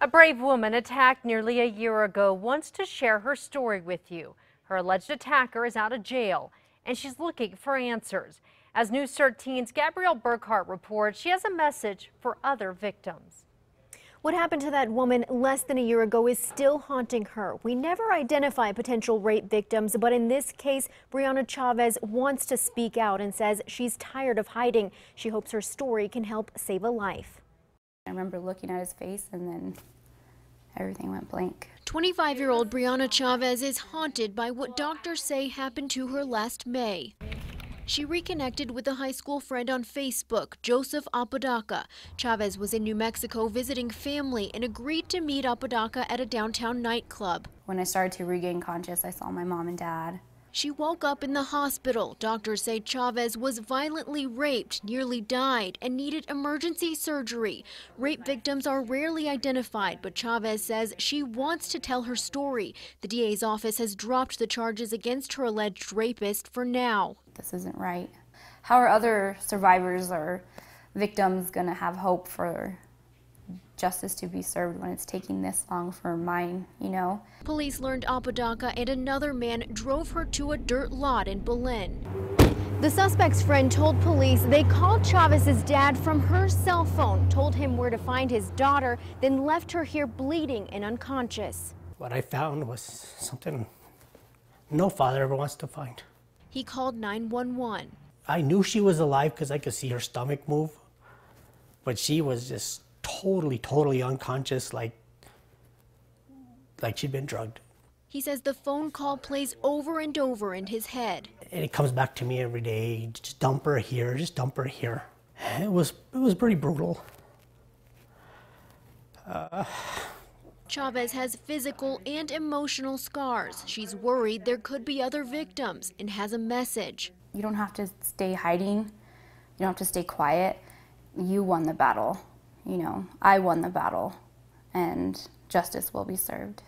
A brave woman attacked nearly a year ago wants to share her story with you. Her alleged attacker is out of jail, and she's looking for answers. As News 13's Gabrielle Burkhart reports, she has a message for other victims. What happened to that woman less than a year ago is still haunting her. We never identify potential rape victims, but in this case, Briana Chavez wants to speak out and says she's tired of hiding. She hopes her story can help save a life. I remember looking at his face and then everything went blank. 25-year-old Briana Chavez is haunted by what doctors say happened to her last May. She reconnected with a high school friend on Facebook, Joseph Apodaca. Chavez was in New Mexico visiting family and agreed to meet Apodaca at a downtown nightclub. When I started to regain conscious, I saw my mom and dad. She woke up in the hospital. Doctors say Chavez was violently raped, nearly died, and needed emergency surgery. Rape victims are rarely identified, but Chavez says she wants to tell her story. The DA's office has dropped the charges against her alleged rapist for now. This isn't right. How are other survivors or victims going to have hope for justice to be served when it's taking this long for mine, you know? Police learned Apodaca and another man drove her to a dirt lot in Belen. The suspect's friend told police they called Chavez's dad from her cell phone, told him where to find his daughter, then left her here bleeding and unconscious. What I found was something no father ever wants to find. He called 911. I knew she was alive because I could see her stomach move, but she was just totally unconscious, like she'd been drugged. He says the phone call plays over and over in his head. And it comes back to me every day, just dump her here, just dump her here. It was pretty brutal. Chavez has physical and emotional scars. She's worried there could be other victims and has a message. You don't have to stay hiding. You don't have to stay quiet. You won the battle. You know, I won the battle, and justice will be served.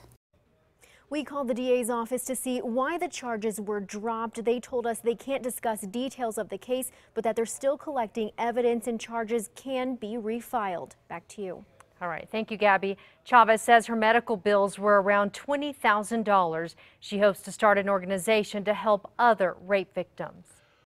We called the DA's office to see why the charges were dropped. They told us they can't discuss details of the case, but that they're still collecting evidence and charges can be refiled. Back to you. All right. Thank you, Gabby. Chavez says her medical bills were around $20,000. She hopes to start an organization to help other rape victims.